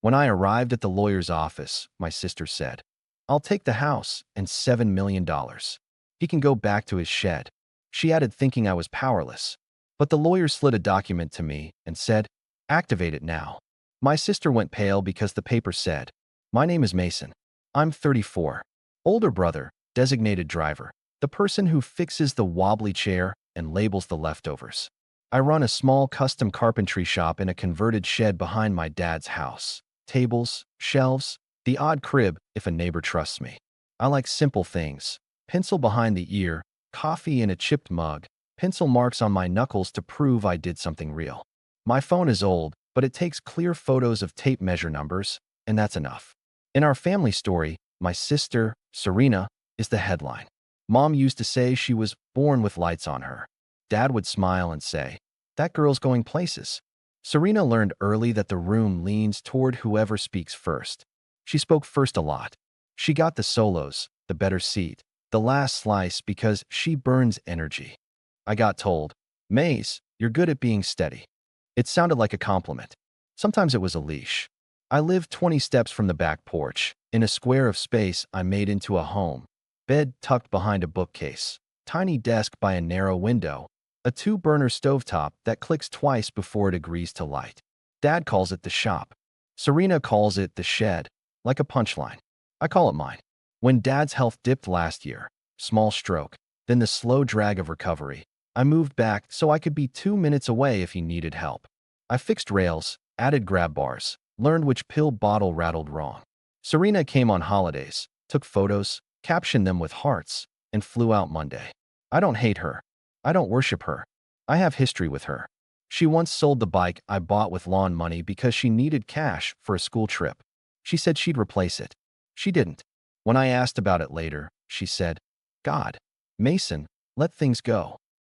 When I arrived at the lawyer's office, my sister said, "I'll take the house and $7 million. He can go back to his shed." She added, thinking I was powerless. But the lawyer slid a document to me and said, "Activate it now." My sister went pale because the paper said, "My name is Mason. I'm 34. Older brother, designated driver, the person who fixes the wobbly chair and labels the leftovers. I run a small custom carpentry shop in a converted shed behind my dad's house. Tables, shelves, the odd crib if a neighbor trusts me. I like simple things. Pencil behind the ear, coffee in a chipped mug, pencil marks on my knuckles to prove I did something real. My phone is old, but it takes clear photos of tape measure numbers, and that's enough. In our family story, my sister, Serena, is the headline. Mom used to say she was born with lights on her. Dad would smile and say, "That girl's going places." Serena learned early that the room leans toward whoever speaks first. She spoke first a lot. She got the solos, the better seat, the last slice because she burns energy. I got told, "Maze, you're good at being steady." It sounded like a compliment. Sometimes it was a leash. I lived 20 steps from the back porch, in a square of space I made into a home. Bed tucked behind a bookcase, tiny desk by a narrow window, a two-burner stovetop that clicks twice before it agrees to light. Dad calls it the shop. Serena calls it the shed, like a punchline. I call it mine. When Dad's health dipped last year, small stroke, then the slow drag of recovery, I moved back so I could be 2 minutes away if he needed help. I fixed rails, added grab bars, learned which pill bottle rattled wrong. Serena came on holidays, took photos, captioned them with hearts, and flew out Monday. I don't hate her. I don't worship her. I have history with her. She once sold the bike I bought with lawn money because she needed cash for a school trip. She said she'd replace it. She didn't. When I asked about it later, she said, "God, Mason, let things go."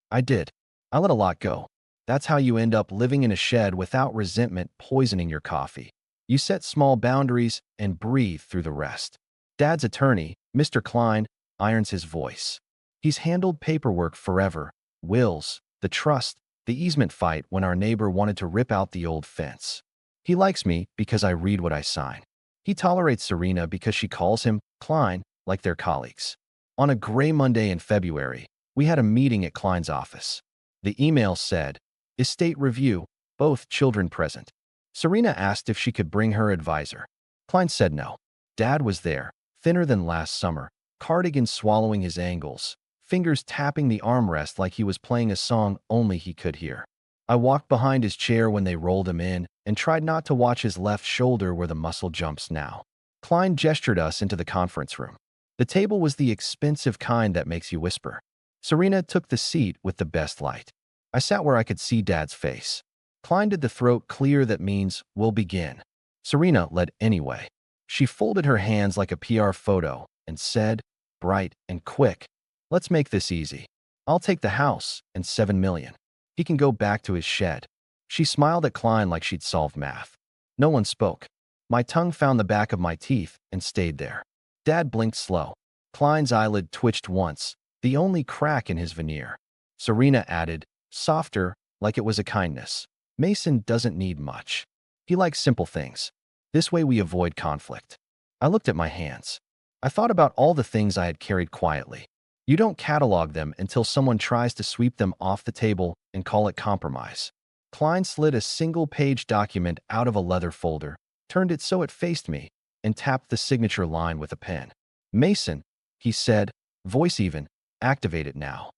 I did. I let a lot go. That's how you end up living in a shed without resentment poisoning your coffee. You set small boundaries and breathe through the rest. Dad's attorney, Mr. Klein, irons his voice. He's handled paperwork forever, wills, the trust, the easement fight when our neighbor wanted to rip out the old fence. He likes me because I read what I sign. He tolerates Serena because she calls him Klein like they're colleagues. On a gray Monday in February, we had a meeting at Klein's office. The email said, "Estate review, both children present." Serena asked if she could bring her advisor. Klein said no. Dad was there, thinner than last summer, cardigan swallowing his angles, fingers tapping the armrest like he was playing a song only he could hear. I walked behind his chair when they rolled him in and tried not to watch his left shoulder where the muscle jumps now. Klein gestured us into the conference room. The table was the expensive kind that makes you whisper. Serena took the seat with the best light. I sat where I could see Dad's face. Klein did the throat clear that means, "We'll begin." Serena led anyway. She folded her hands like a PR photo and said, bright and quick, "Let's make this easy. I'll take the house and $7 million. He can go back to his shed." She smiled at Klein like she'd solved math. No one spoke. My tongue found the back of my teeth and stayed there. Dad blinked slow. Klein's eyelid twitched once, the only crack in his veneer. Serena added, softer, like it was a kindness, "Mason doesn't need much. He likes simple things. This way we avoid conflict." I looked at my hands. I thought about all the things I had carried quietly. You don't catalog them until someone tries to sweep them off the table and call it compromise. Klein slid a single-page document out of a leather folder, turned it so it faced me, and tapped the signature line with a pen. "Mason," he said, voice even, "activate it now."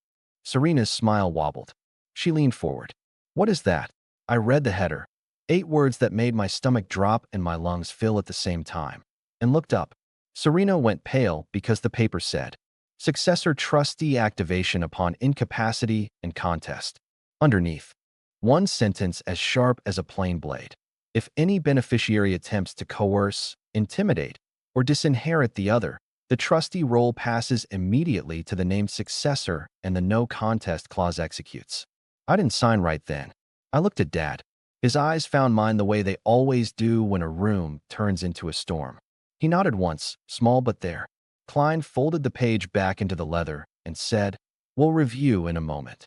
Serena's smile wobbled. She leaned forward. "What is that?" I read the header. 8 words that made my stomach drop and my lungs fill at the same time, and looked up. Serena went pale because the paper said, "Successor trustee activation upon incapacity and contest." Underneath, one sentence as sharp as a plain blade. If any beneficiary attempts to coerce, intimidate, or disinherit the other, the trustee role passes immediately to the named successor and the no contest clause executes. I didn't sign right then. I looked at Dad. His eyes found mine the way they always do when a room turns into a storm. He nodded once, small but there. Klein folded the page back into the leather and said, "We'll review in a moment."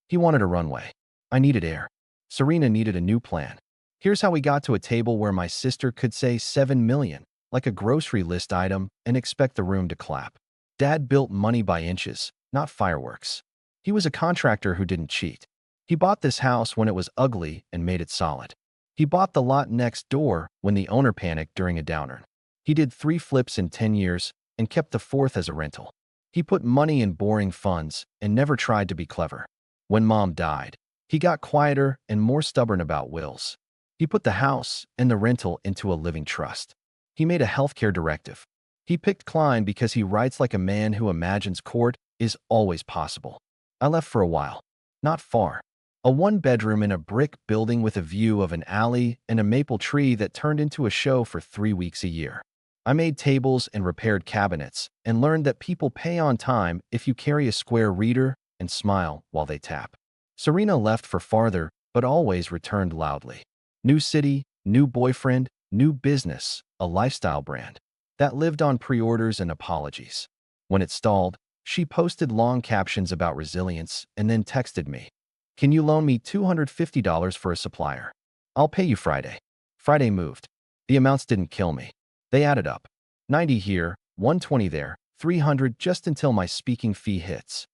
He wanted a runway. I needed air. Serena needed a new plan. Here's how we got to a table where my sister could say 7 million, like a grocery list item, and expect the room to clap. Dad built money by inches, not fireworks. He was a contractor who didn't cheat. He bought this house when it was ugly and made it solid. He bought the lot next door when the owner panicked during a downturn. He did 3 flips in 10 years and kept the fourth as a rental. He put money in boring funds and never tried to be clever. When Mom died, he got quieter and more stubborn about wills. He put the house and the rental into a living trust. He made a healthcare directive. He picked Klein because he writes like a man who imagines court is always possible. I left for a while. Not far. A one-bedroom in a brick building with a view of an alley and a maple tree that turned into a show for 3 weeks a year. I made tables and repaired cabinets and learned that people pay on time if you carry a square reader and smile while they tap. Serena left for farther, but always returned loudly. New city, new boyfriend, new business, a lifestyle brand that lived on pre-orders and apologies. When it stalled, she posted long captions about resilience and then texted me, "Can you loan me $250 for a supplier? I'll pay you Friday." Friday moved. The amounts didn't kill me. They added up. 90 here, 120 there, 300 just until my speaking fee hits.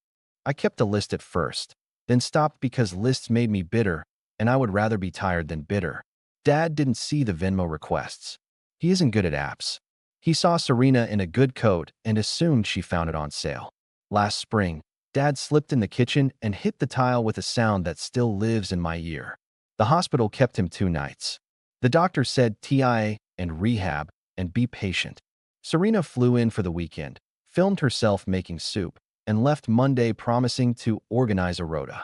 I kept a list at first, then stopped because lists made me bitter, and I would rather be tired than bitter. Dad didn't see the Venmo requests. He isn't good at apps. He saw Serena in a good coat and assumed she found it on sale. Last spring, Dad slipped in the kitchen and hit the tile with a sound that still lives in my ear. The hospital kept him 2 nights. The doctor said TIA and rehab and be patient. Serena flew in for the weekend, filmed herself making soup, and left Monday promising to organize a rota.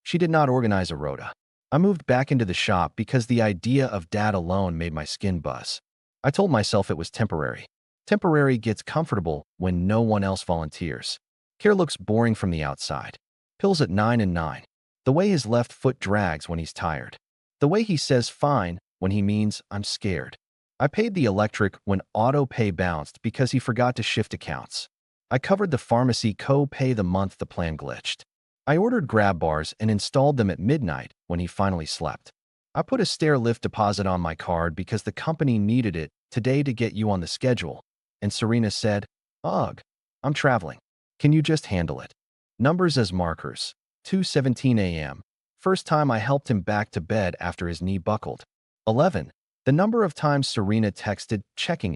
She did not organize a rota. I moved back into the shop because the idea of Dad alone made my skin buzz. I told myself it was temporary. Temporary gets comfortable when no one else volunteers. Care looks boring from the outside. Pills at 9 and 9. The way his left foot drags when he's tired. The way he says fine when he means I'm scared. I paid the electric when auto pay bounced because he forgot to shift accounts. I covered the pharmacy co-pay the month the plan glitched. I ordered grab bars and installed them at midnight when he finally slept. I put a stair lift deposit on my card because the company needed it today to get you on the schedule. And Serena said, "Ugh, I'm traveling. Can you just handle it?" Numbers as markers. 2:17 a.m. First time I helped him back to bed after his knee buckled. 11. The number of times Serena texted, checking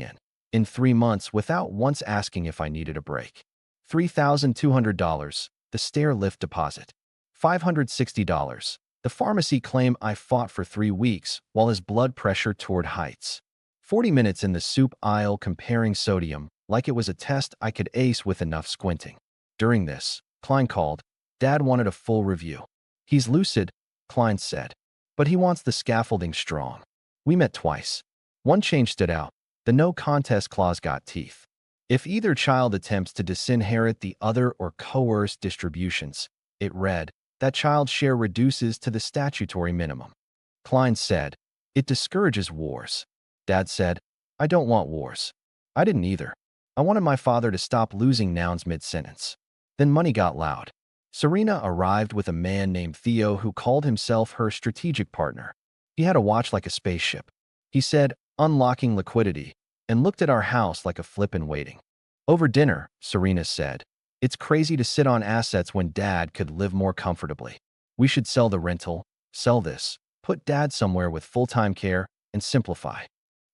in 3 months without once asking if I needed a break. $3,200, the stair lift deposit. $560, the pharmacy claim I fought for 3 weeks while his blood pressure toured heights. 40 minutes in the soup aisle comparing sodium like it was a test I could ace with enough squinting. During this, Klein called. Dad wanted a full review. He's lucid, Klein said, but he wants the scaffolding strong. We met twice. One change stood out. The no contest clause got teeth. If either child attempts to disinherit the other or coerce distributions, it read, that child's share reduces to the statutory minimum. Klein said, it discourages wars. Dad said, I don't want wars. I didn't either. I wanted my father to stop losing nouns mid-sentence. Then money got loud. Serena arrived with a man named Theo who called himself her strategic partner. He had a watch like a spaceship. He said, unlocking liquidity, and looked at our house like a flip in waiting. Over dinner, Serena said, it's crazy to sit on assets when Dad could live more comfortably. We should sell the rental, sell this, put Dad somewhere with full-time care, and simplify.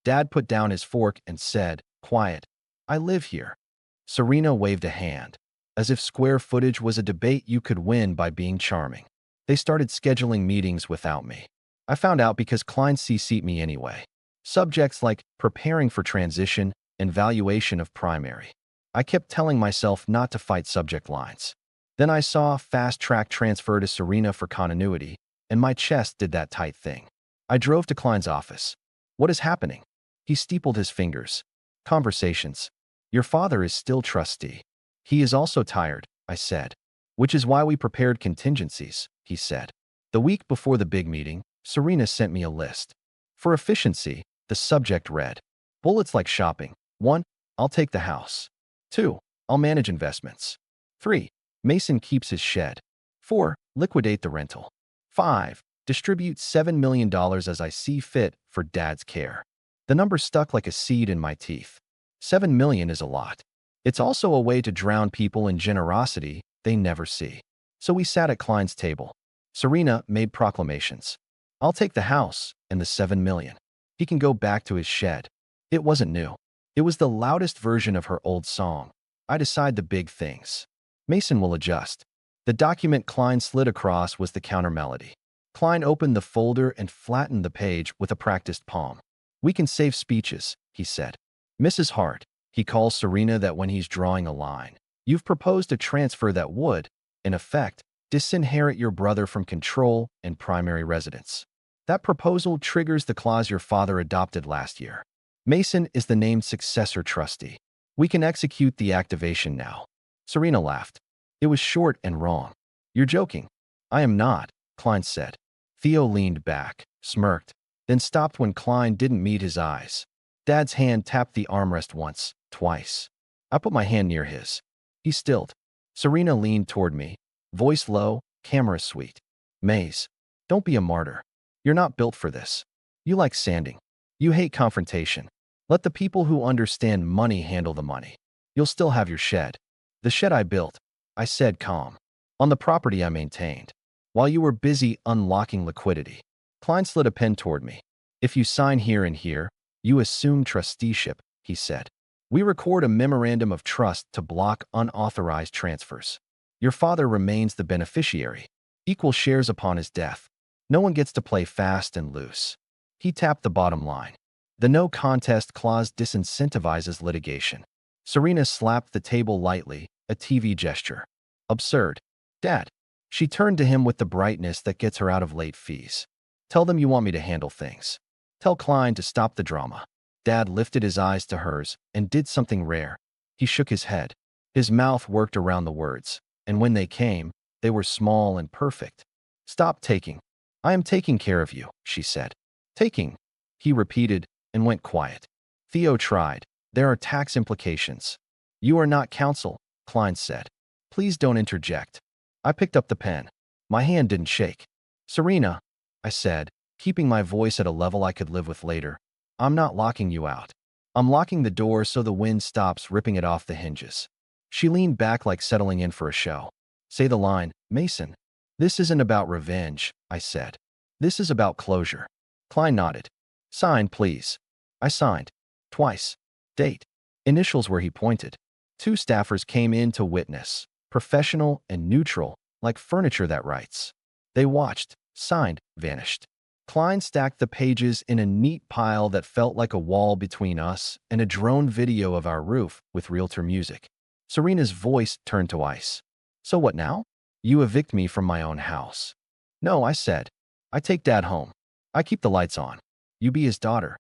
Dad put down his fork and said, quiet, I live here. Serena waved a hand, as if square footage was a debate you could win by being charming. They started scheduling meetings without me. I found out because Klein CC'd me anyway. Subjects like preparing for transition and valuation of primary. I kept telling myself not to fight subject lines. Then I saw fast-track transfer to Serena for continuity, and my chest did that tight thing. I drove to Klein's office. What is happening? He steepled his fingers. Conversations. Your father is still trustee. He is also tired, I said. Which is why we prepared contingencies, he said. The week before the big meeting, Serena sent me a list. For efficiency, the subject read, bullets like shopping. 1. I'll take the house. 2. I'll manage investments. 3. Mason keeps his shed. 4. Liquidate the rental. 5. Distribute $7 million as I see fit for Dad's care. The number stuck like a seed in my teeth. 7 million is a lot. It's also a way to drown people in generosity they never see. So we sat at Klein's table. Serena made proclamations. I'll take the house and the 7 million. He can go back to his shed. It wasn't new. It was the loudest version of her old song. I decide the big things. Mason will adjust. The document Klein slid across was the counter melody. Klein opened the folder and flattened the page with a practiced palm. We can save speeches, he said. Mrs. Hart, he calls Serena that when he's drawing a line. You've proposed a transfer that would, in effect, disinherit your brother from control and primary residence. That proposal triggers the clause your father adopted last year. Mason is the named successor trustee. We can execute the activation now. Serena laughed. It was short and wrong. You're joking. I am not, Klein said. Theo leaned back, smirked, then stopped when Klein didn't meet his eyes. Dad's hand tapped the armrest once, twice. I put my hand near his. He stilled. Serena leaned toward me, voice low, camera sweet. Maze, don't be a martyr. You're not built for this. You like sanding. You hate confrontation. Let the people who understand money handle the money. You'll still have your shed. The shed I built, I said calm. On the property I maintained. While you were busy unlocking liquidity. Klein slid a pen toward me. If you sign here and here, you assume trusteeship, he said. We record a memorandum of trust to block unauthorized transfers. Your father remains the beneficiary. Equal shares upon his death. No one gets to play fast and loose. He tapped the bottom line. The no contest clause disincentivizes litigation. Serena slapped the table lightly, a TV gesture. Absurd. Dad. She turned to him with the brightness that gets her out of late fees. Tell them you want me to handle things. Tell Klein to stop the drama. Dad lifted his eyes to hers and did something rare. He shook his head. His mouth worked around the words, and when they came, they were small and perfect. Stop taking. I am taking care of you, she said. Taking, he repeated and went quiet. Theo tried. There are tax implications. You are not counsel, Klein said. Please don't interject. I picked up the pen. My hand didn't shake. Serena, I said, keeping my voice at a level I could live with later. I'm not locking you out. I'm locking the door so the wind stops ripping it off the hinges. She leaned back like settling in for a show. Say the line, Mason. This isn't about revenge, I said. This is about closure. Klein nodded. Sign, please. I signed. Twice. Date. Initials where he pointed. Two staffers came in to witness. Professional and neutral, like furniture that writes. They watched, signed, vanished. Klein stacked the pages in a neat pile that felt like a wall between us and a drone video of our roof with realtor music. Serena's voice turned to ice. So what now? You evict me from my own house. No, I said. I take Dad home. I keep the lights on. You be his daughter,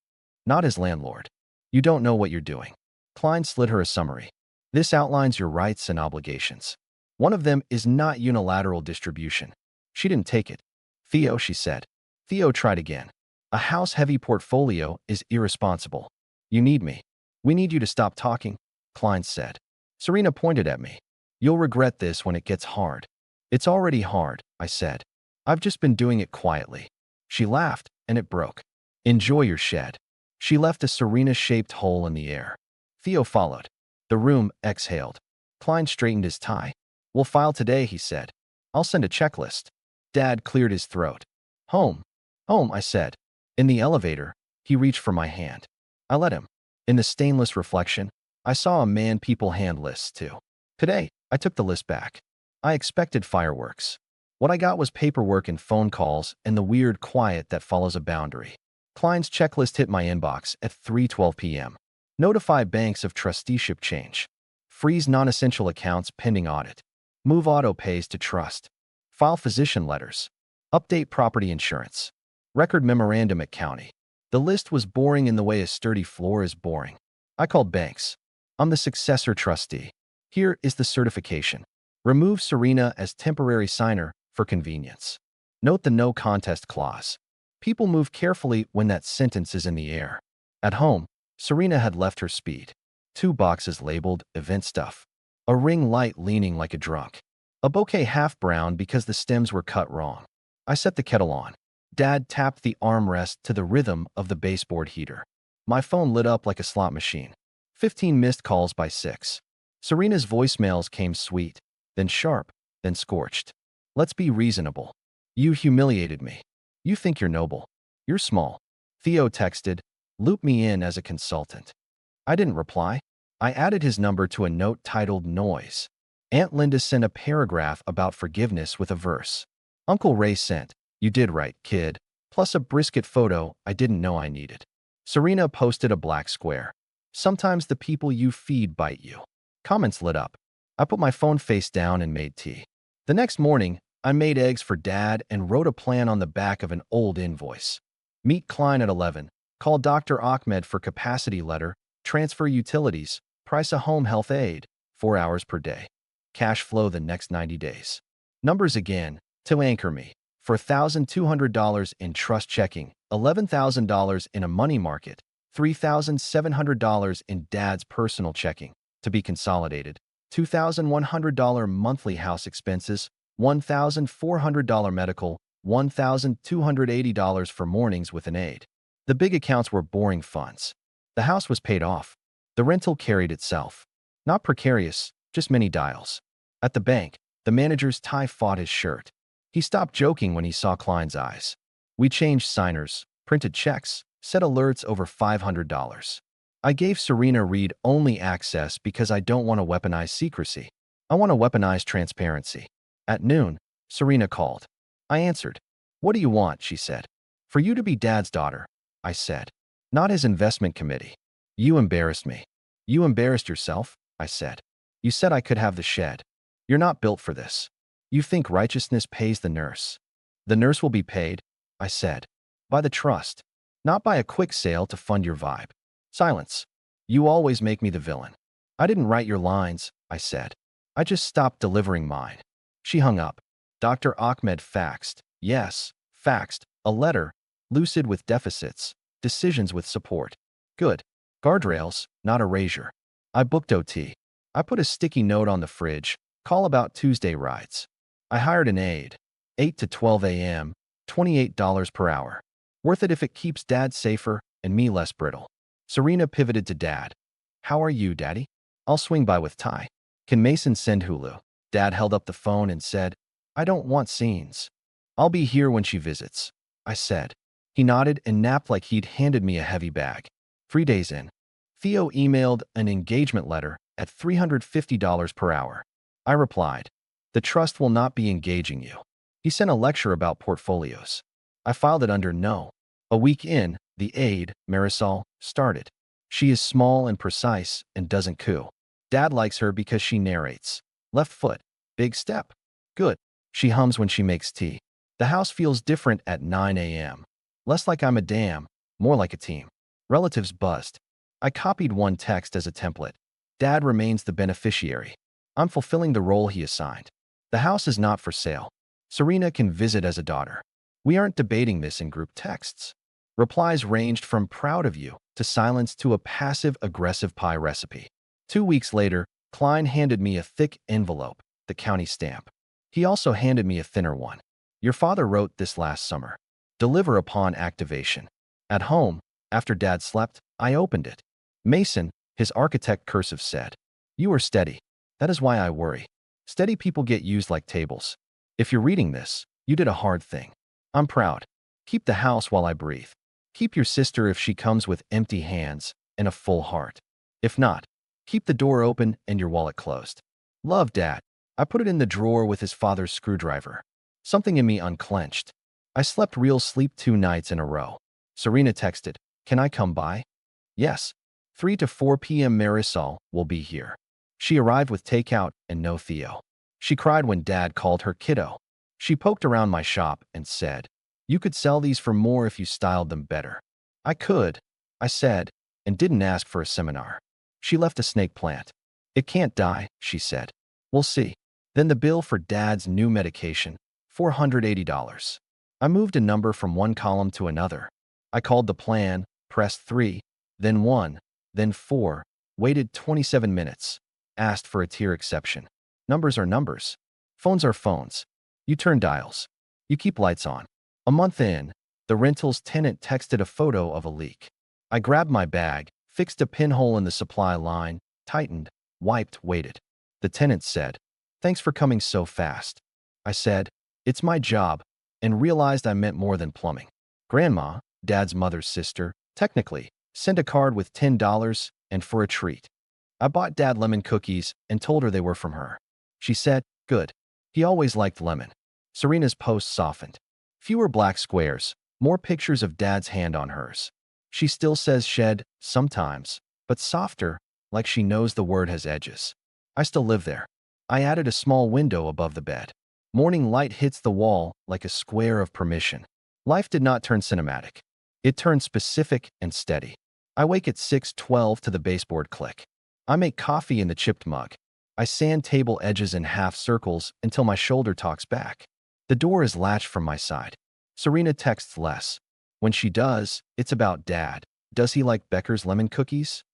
not his landlord. You don't know what you're doing. Klein slid her a summary. This outlines your rights and obligations. One of them is not unilateral distribution. She didn't take it. Theo, she said. Theo tried again. A house-heavy portfolio is irresponsible. You need me. We need you to stop talking, Klein said. Serena pointed at me. You'll regret this when it gets hard. It's already hard, I said. I've just been doing it quietly. She laughed, and it broke. Enjoy your shed. She left a Serena-shaped hole in the air. Theo followed. The room exhaled. Klein straightened his tie. We'll file today, he said. I'll send a checklist. Dad cleared his throat. Home. Home, I said. In the elevator, he reached for my hand. I let him. In the stainless reflection, I saw a man people hand lists too. Today, I took the list back. I expected fireworks. What I got was paperwork and phone calls and the weird quiet that follows a boundary. Klein's checklist hit my inbox at 3:12 p.m. Notify banks of trusteeship change. Freeze non-essential accounts pending audit. Move auto pays to trust. File physician letters. Update property insurance. Record memorandum at county. The list was boring in the way a sturdy floor is boring. I called banks. I'm the successor trustee. Here is the certification. Remove Serena as temporary signer for convenience. Note the no contest clause. People move carefully when that sentence is in the air. At home, Serena had left her speed. 2 boxes labeled event stuff. A ring light leaning like a drunk. A bouquet half brown because the stems were cut wrong. I set the kettle on. Dad tapped the armrest to the rhythm of the baseboard heater. My phone lit up like a slot machine. 15 missed calls by 6. Serena's voicemails came sweet, then sharp, then scorched. Let's be reasonable. You humiliated me. You think you're noble. You're small. Theo texted, loop me in as a consultant. I didn't reply. I added his number to a note titled Noise. Aunt Linda sent a paragraph about forgiveness with a verse. Uncle Ray sent, you did right, kid, plus a brisket photo I didn't know I needed. Serena posted a black square. Sometimes the people you feed bite you. Comments lit up. I put my phone face down and made tea. The next morning, I made eggs for Dad and wrote a plan on the back of an old invoice. Meet Klein at 11. Call Dr. Ahmed for capacity letter. Transfer utilities. Price a home health aid. 4 hours per day. Cash flow the next 90 days. Numbers again. To anchor me. For $1,200 in trust checking, $11,000 in a money market, $3,700 in Dad's personal checking, to be consolidated, $2,100 monthly house expenses, $1,400 medical, $1,280 for mornings with an aide. The big accounts were boring funds. The house was paid off. The rental carried itself. Not precarious, just many dials. At the bank, the manager's tie fought his shirt. He stopped joking when he saw Klein's eyes. We changed signers, printed checks, set alerts over $500. I gave Serena read-only access because I don't want to weaponize secrecy. I want to weaponize transparency. At noon, Serena called. I answered. What do you want? She said. For you to be Dad's daughter, I said. Not his investment committee. You embarrassed me. You embarrassed yourself, I said. You said I could have the shed. You're not built for this. You think righteousness pays the nurse. The nurse will be paid, I said. By the trust. Not by a quick sale to fund your vibe. Silence. You always make me the villain. I didn't write your lines, I said. I just stopped delivering mine. She hung up. Dr. Ahmed faxed. Yes, faxed. A letter. Lucid with deficits. Decisions with support. Good. Guardrails, not erasure. I booked OT. I put a sticky note on the fridge. Call about Tuesday rides. I hired an aide. 8 to 12 a.m., $28 per hour. Worth it if it keeps Dad safer and me less brittle. Serena pivoted to Dad. How are you, Daddy? I'll swing by with Ty. Can Mason send Hulu? Dad held up the phone and said, I don't want scenes. I'll be here when she visits, I said. He nodded and napped like he'd handed me a heavy bag. 3 days in, Theo emailed an engagement letter at $350 per hour. I replied, the trust will not be engaging you. He sent a lecture about portfolios. I filed it under no. A week in, the aide, Marisol, started. She is small and precise and doesn't coo. Dad likes her because she narrates. Left foot. Big step. Good. She hums when she makes tea. The house feels different at 9 a.m. Less like I'm a dam, more like a team. Relatives buzzed. I copied one text as a template. Dad remains the beneficiary. I'm fulfilling the role he assigned. The house is not for sale. Serena can visit as a daughter. We aren't debating this in group texts. Replies ranged from proud of you to silence to a passive-aggressive pie recipe. 2 weeks later, Klein handed me a thick envelope, the county stamp. He also handed me a thinner one. Your father wrote this last summer. Deliver upon activation. At home, after Dad slept, I opened it. Mason, his architect cursive said, you are steady. That is why I worry. Steady people get used like tables. If you're reading this, you did a hard thing. I'm proud. Keep the house while I breathe. Keep your sister if she comes with empty hands and a full heart. If not, keep the door open and your wallet closed. Love, Dad. I put it in the drawer with his father's screwdriver. Something in me unclenched. I slept real sleep 2 nights in a row. Serena texted, can I come by? Yes. 3 to 4 p.m. Marisol will be here. She arrived with takeout and no Theo. She cried when Dad called her kiddo. She poked around my shop and said, you could sell these for more if you styled them better. I could, I said, and didn't ask for a seminar. She left a snake plant. It can't die, she said. We'll see. Then the bill for Dad's new medication, $480. I moved a number from one column to another. I called the plan, pressed 3, then 1, then 4, waited 27 minutes, asked for a tier exception. Numbers are numbers. Phones are phones. You turn dials. You keep lights on. A month in, The rental's tenant texted a photo of a leak. I grabbed my bag, fixed a pinhole in the supply line, tightened, wiped, waited. The tenant said, "Thanks for coming so fast." I said, "It's my job," and realized I meant more than plumbing. Grandma, Dad's mother's sister, technically, sent a card with $10 and for a treat. I bought Dad lemon cookies and told her they were from her. She said, "Good. He always liked lemon." Serena's post softened. Fewer black squares, more pictures of Dad's hand on hers. She still says shed, sometimes, but softer, like she knows the word has edges. I still live there. I added a small window above the bed. Morning light hits the wall like a square of permission. Life did not turn cinematic. It turned specific and steady. I wake at 6:12 to the baseboard click. I make coffee in the chipped mug. I sand table edges in half circles until my shoulder talks back. The door is latched from my side. Serena texts less. When she does, it's about Dad. Does he like Becker's lemon cookies?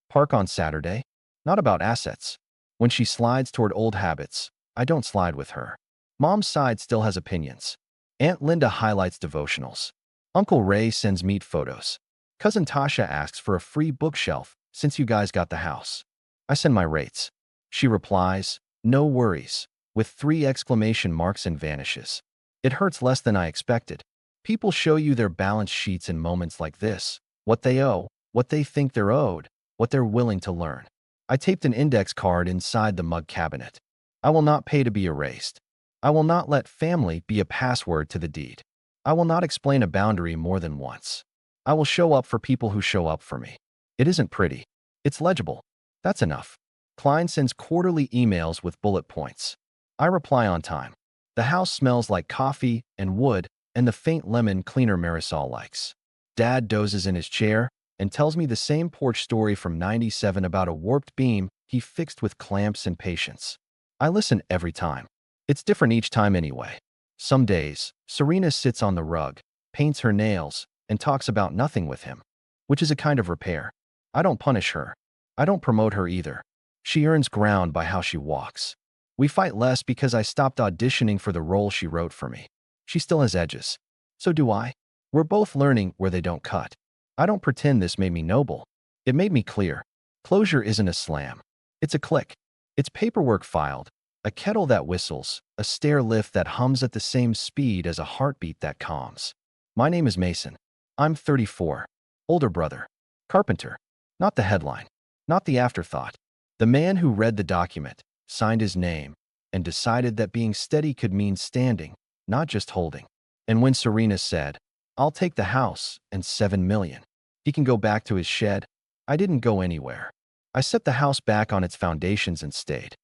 Park on Saturday? Not about assets. When she slides toward old habits, I don't slide with her. Mom's side still has opinions. Aunt Linda highlights devotionals. Uncle Ray sends meat photos. Cousin Tasha asks for a free bookshelf since you guys got the house. I send my rates. She replies, "No worries," with 3 exclamation marks and vanishes. It hurts less than I expected. People show you their balance sheets in moments like this, what they owe, what they think they're owed, what they're willing to learn. I taped an index card inside the mug cabinet. I will not pay to be erased. I will not let family be a password to the deed. I will not explain a boundary more than once. I will show up for people who show up for me. It isn't pretty. It's legible. That's enough. Klein sends quarterly emails with bullet points. I reply on time. The house smells like coffee and wood and the faint lemon cleaner Marisol likes. Dad dozes in his chair and tells me the same porch story from '97 about a warped beam he fixed with clamps and patience. I listen every time. It's different each time anyway. Some days, Serena sits on the rug, paints her nails, and talks about nothing with him, which is a kind of repair. I don't punish her. I don't promote her either. She earns ground by how she walks. We fight less because I stopped auditioning for the role she wrote for me. She still has edges. So do I. We're both learning where they don't cut. I don't pretend this made me noble. It made me clear. Closure isn't a slam. It's a click. It's paperwork filed, a kettle that whistles, a stair lift that hums at the same speed as a heartbeat that calms. My name is Mason. I'm 34. Older brother. Carpenter. Not the headline. Not the afterthought. The man who read the document, signed his name, and decided that being steady could mean standing, not just holding. And when Serena said, "I'll take the house and 7 million. He can go back to his shed," I didn't go anywhere. I set the house back on its foundations and stayed.